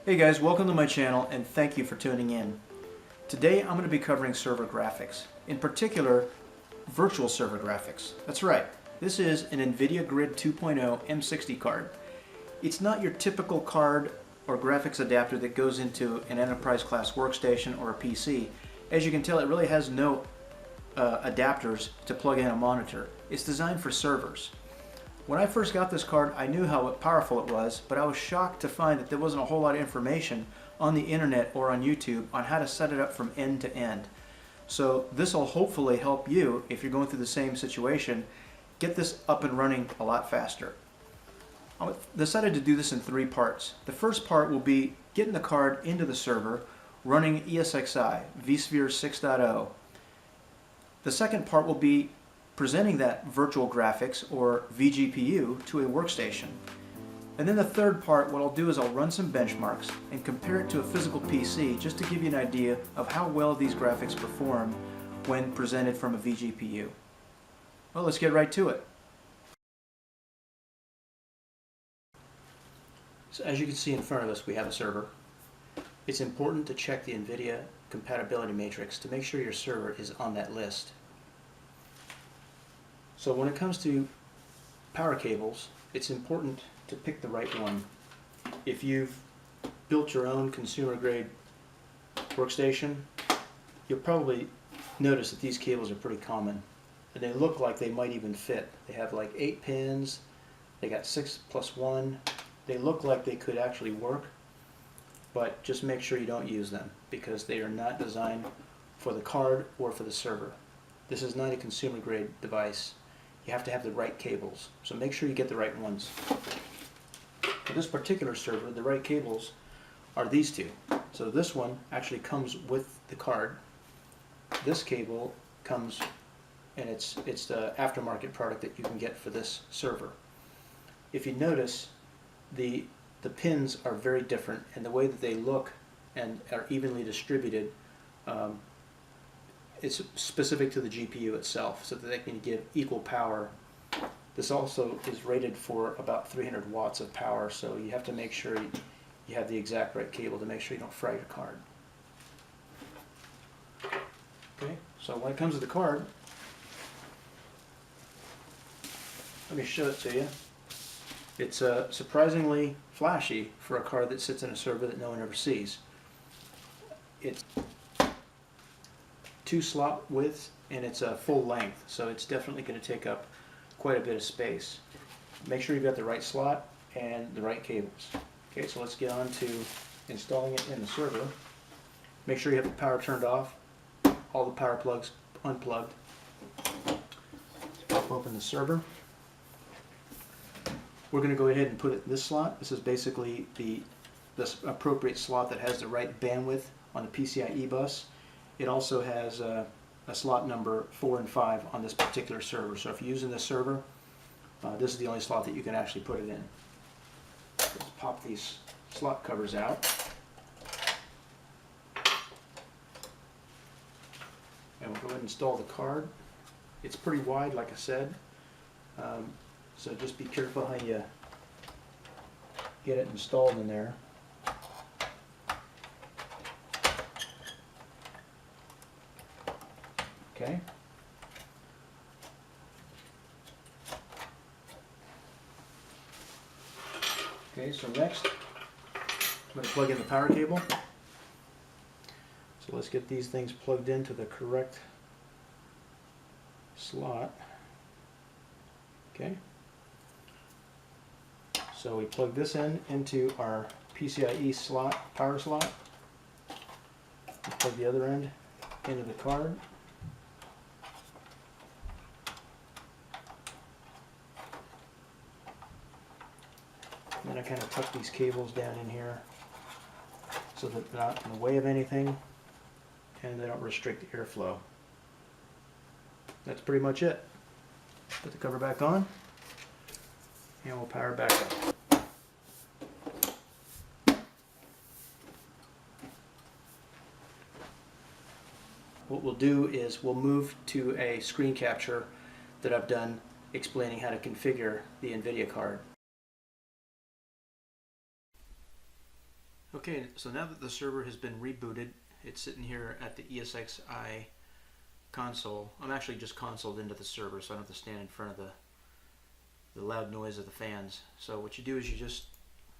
Hey guys, welcome to my channel and thank you for tuning in. Today I'm going to be covering server graphics, in particular virtual server graphics. That's right, this is an NVIDIA GRID 2.0 M60 card. It's not your typical card or graphics adapter that goes into an enterprise class workstation or a PC. As you can tell, it really has no adapters to plug in a monitor. It's designed for servers. When I first got this card, I knew how powerful it was, but I was shocked to find that there wasn't a whole lot of information on the internet or on YouTube on how to set it up from end to end. So this will hopefully help you, if you're going through the same situation, get this up and running a lot faster. I decided to do this in 3 parts. The first part will be getting the card into the server, running ESXi, vSphere 6.0. The second part will be presenting that virtual graphics, or vGPU, to a workstation. And then the third part, what I'll do is I'll run some benchmarks and compare it to a physical PC just to give you an idea of how well these graphics perform when presented from a vGPU. Well, let's get right to it. So as you can see in front of us, we have a server. It's important to check the NVIDIA compatibility matrix to make sure your server is on that list. So when it comes to power cables, it's important to pick the right one. If you've built your own consumer grade workstation, you'll probably notice that these cables are pretty common. And they look like they might even fit. They have like 8 pins, they got 6 plus 1. They look like they could actually work, but just make sure you don't use them because they are not designed for the card or for the server. This is not a consumer grade device. You have to have the right cables, so make sure you get the right ones. For this particular server, the right cables are these 2. So this one actually comes with the card. This cable comes, and it's the aftermarket product that you can get for this server. If you notice, the pins are very different, and the way that they look and are evenly distributed, it's specific to the GPU itself, so that they can give equal power. This also is rated for about 300 watts of power, so you have to make sure you have the exact right cable to make sure you don't fry your card. Okay, so when it comes to the card, let me show it to you. It's surprisingly flashy for a card that sits in a server that no one ever sees. It's 2 slot widths and it's a full length, so it's definitely going to take up quite a bit of space. Make sure you've got the right slot and the right cables. Okay, so let's get on to installing it in the server. Make sure you have the power turned off, all the power plugs unplugged. Pop open the server. We're going to go ahead and put it in this slot. This is basically the appropriate slot that has the right bandwidth on the PCIe bus. It also has a slot number 4 and 5 on this particular server. So if you're using this server, this is the only slot that you can actually put it in. Let's pop these slot covers out. And we'll go ahead and install the card. It's pretty wide, like I said. So just be careful how you get it installed in there. Okay. Okay, so next I'm going to plug in the power cable. So let's get these things plugged into the correct slot. Okay. So we plug this into our PCIe slot, power slot. We plug the other end into the card. And then I kind of tuck these cables down in here so that they're not in the way of anything and they don't restrict the airflow. That's pretty much it. Put the cover back on and we'll power back up. What we'll do is we'll move to a screen capture that I've done explaining how to configure the NVIDIA card. Okay, so now that the server has been rebooted, it's sitting here at the ESXi console. I'm actually just consoled into the server, so I don't have to stand in front of the loud noise of the fans. So what you do is you just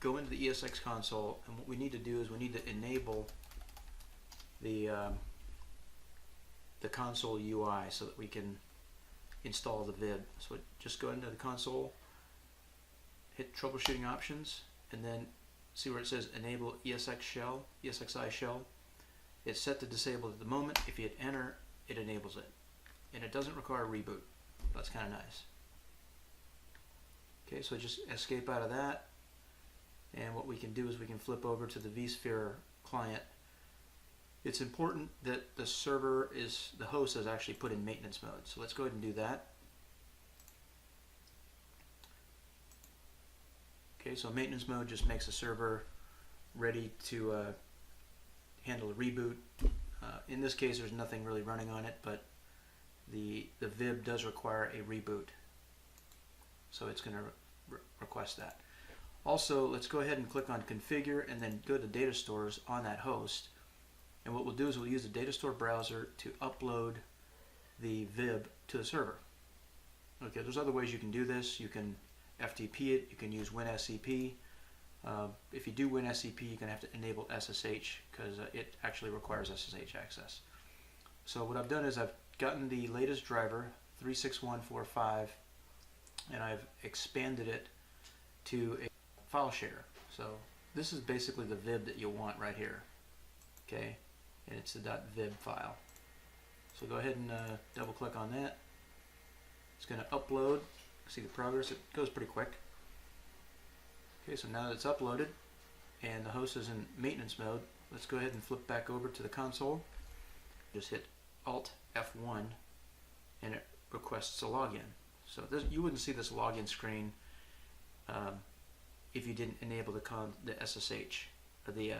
go into the ESX console, and what we need to do is we need to enable the console UI so that we can install the VIB. So just go into the console, hit troubleshooting options, and then see where it says enable ESXi shell. It's set to disabled at the moment. If you hit enter, it enables it. And it doesn't require a reboot. That's kind of nice. Okay, so just escape out of that. And what we can do is we can flip over to the vSphere client. It's important that the host is actually put in maintenance mode. So let's go ahead and do that. Okay, so maintenance mode just makes the server ready to handle a reboot. In this case, there's nothing really running on it, but the VIB does require a reboot. So it's going to request that. Also, let's go ahead and click on configure and then go to data stores on that host. And what we'll do is we'll use the data store browser to upload the VIB to the server. Okay, there's other ways you can do this. You can FTP it, you can use WinSCP. If you do WinSCP, you're going to have to enable SSH because it actually requires SSH access. So what I've done is I've gotten the latest driver, 36145, and I've expanded it to a file share. So this is basically the VIB that you'll want right here. Okay, and it's the .vib file. So go ahead and double click on that. It's going to upload. See the progress, it goes pretty quick. Okay, so now that it's uploaded and the host is in maintenance mode, let's go ahead and flip back over to the console. Just hit Alt F1 and it requests a login. So you wouldn't see this login screen if you didn't enable the SSH, or the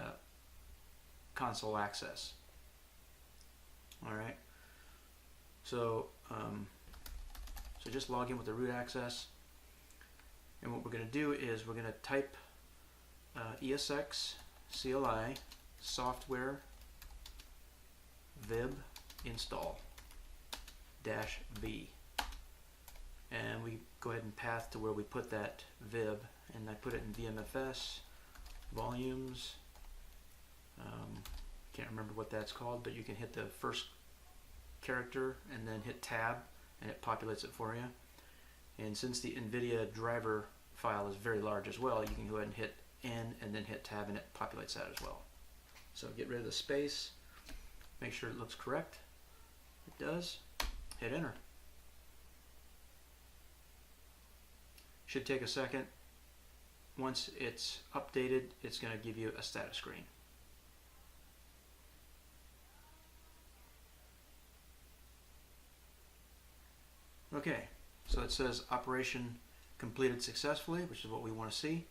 console access. Alright, so just log in with the root access, and what we're going to do is we're going to type esxcli software vib install -v, and we go ahead and path to where we put that vib, and I put it in VMFS volumes. Can't remember what that's called, but you can hit the first character and then hit tab and it populates it for you. And since the NVIDIA driver file is very large as well, you can go ahead and hit N and then hit tab and it populates that as well. So get rid of the space, make sure it looks correct. It does. Hit enter. Should take a second. Once it's updated, it's going to give you a status screen. Okay, so it says operation completed successfully, which is what we want to see.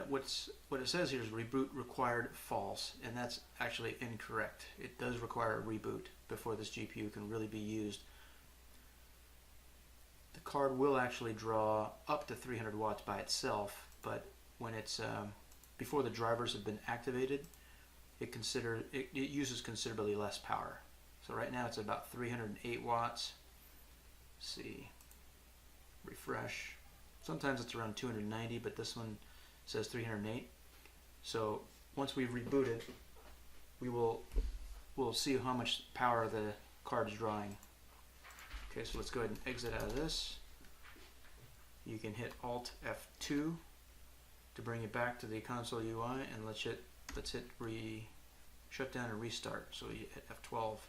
What it says here is reboot required false, and that's actually incorrect. It does require a reboot before this GPU can really be used. The card will actually draw up to 300 watts by itself, but when it's before the drivers have been activated, it uses considerably less power. So right now it's about 308 watts. See, refresh. Sometimes it's around 290, but this one says 308. So once we've rebooted, we'll see how much power the card is drawing. Okay, so let's go ahead and exit out of this. You can hit Alt F2 to bring it back to the console UI, and let's hit shut down and restart. So you hit F12.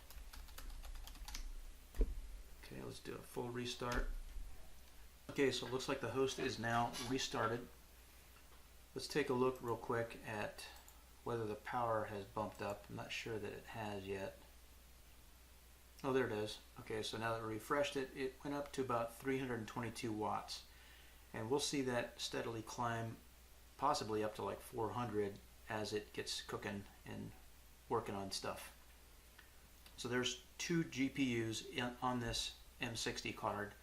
Okay, let's do a full restart. Okay, so it looks like the host is now restarted. Let's take a look real quick at whether the power has bumped up. I'm not sure that it has yet. Oh, there it is. Okay, so now that we refreshed it, it went up to about 322 watts. And we'll see that steadily climb, possibly up to like 400 as it gets cooking and working on stuff. So there's two GPUs on this M60 card,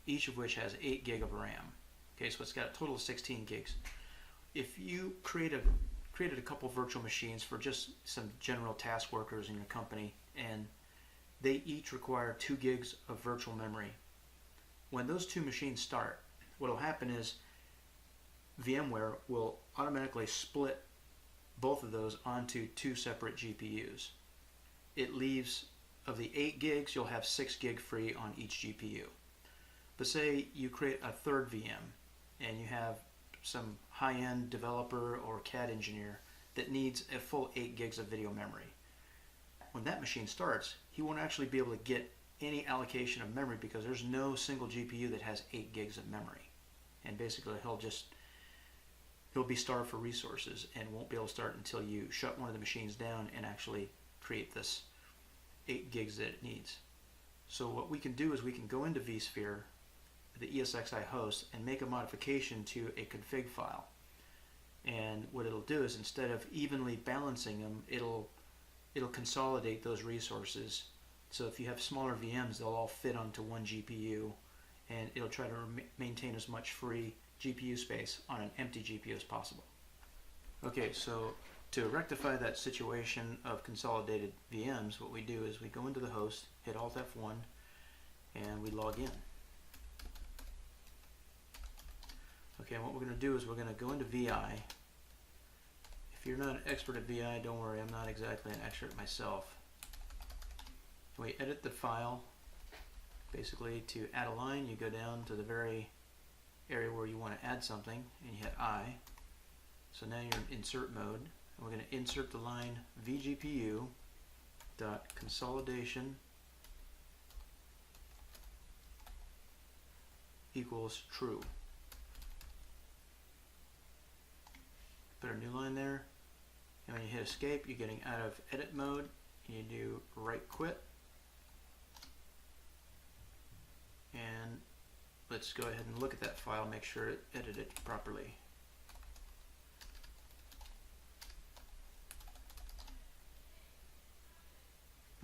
each of which has 8 gig of RAM. Okay, so it's got a total of 16 gigs. If you create a created a couple virtual machines for just some general task workers in your company, and they each require 2 gigs of virtual memory. When those 2 machines start, what will happen is VMware will automatically split both of those onto 2 separate GPUs. It leaves, of the 8 gigs, you'll have 6 gig free on each GPU. But say you create a third VM and you have some high-end developer or CAD engineer that needs a full 8 gigs of video memory. When that machine starts, he won't actually be able to get any allocation of memory because there's no single GPU that has 8 gigs of memory. And basically he'll be starved for resources and won't be able to start until you shut one of the machines down and actually create this 8 gigs that it needs. So what we can do is we can go into vSphere, the ESXi Host, and make a modification to a config file. And what it'll do is, instead of evenly balancing them, it'll consolidate those resources. So if you have smaller VMs, they'll all fit onto one GPU, and it'll try to maintain as much free GPU space on an empty GPU as possible. Okay, so to rectify that situation of consolidated VMs, what we do is we go into the host, hit Alt F1, and we log in. Okay, and what we're going to do is we're going to go into VI. If you're not an expert at VI, don't worry, I'm not exactly an expert myself. We edit the file. Basically, to add a line, you go down to the very area where you want to add something, and you hit I. So now you're in insert mode, and we're going to insert the line vGPU dot consolidation equals true. Put a new line there, and when you hit escape, you're getting out of edit mode. You do right quit, and let's go ahead and look at that file, make sure it edited properly.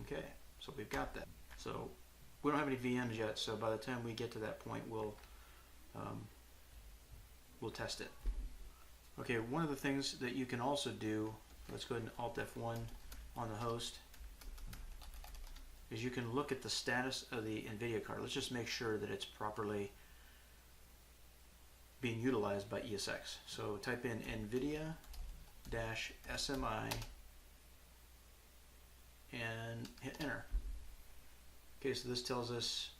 Okay, so we've got that. So we don't have any VMs yet, so by the time we get to that point, we'll test it. Okay, one of the things that you can also do, let's go ahead and Alt F1 on the host, is you can look at the status of the NVIDIA card. Let's just make sure that it's properly being utilized by ESX. So type in NVIDIA-SMI and hit enter. Okay, so this tells us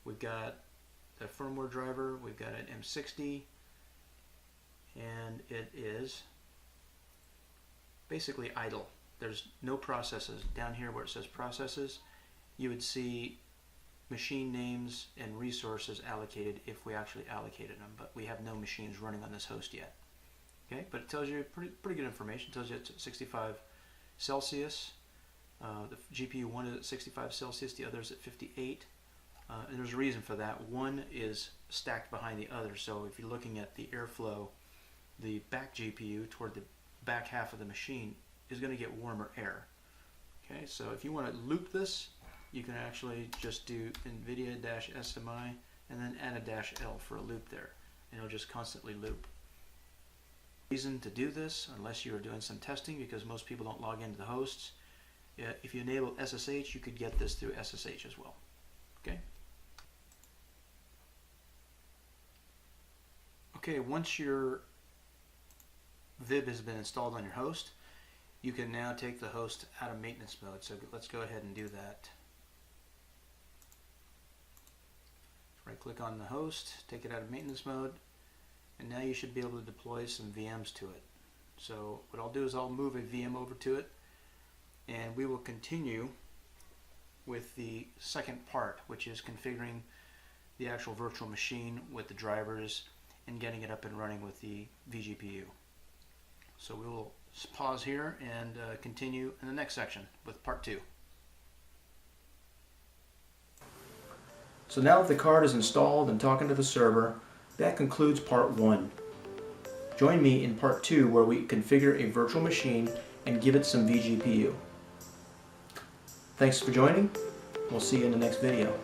we've got the firmware driver, we've got an M60, and it is basically idle. There's no processes. Down here where it says processes, you would see machine names and resources allocated if we actually allocated them, but we have no machines running on this host yet. Okay, but it tells you pretty good information. It tells you it's at 65 Celsius. The GPU one is at 65 Celsius, the other is at 58. And there's a reason for that. One is stacked behind the other, so if you're looking at the airflow, the back GPU toward the back half of the machine is going to get warmer air. Okay, so if you want to loop this, you can actually just do NVIDIA-SMI and then add a -L for a loop there, and it'll just constantly loop. Reason to do this, unless you are doing some testing, because most people don't log into the hosts. If you enable SSH, you could get this through SSH as well. Okay. Okay, once your VIB has been installed on your host, you can now take the host out of maintenance mode. So let's go ahead and do that. Right click on the host, take it out of maintenance mode, and now you should be able to deploy some VMs to it. So what I'll do is I'll move a VM over to it, and we will continue with the second part, which is configuring the actual virtual machine with the drivers and getting it up and running with the vGPU. So we will pause here and continue in the next section with part 2. So now that the card is installed and talking to the server, that concludes part 1. Join me in part 2, where we configure a virtual machine and give it some vGPU. Thanks for joining. We'll see you in the next video.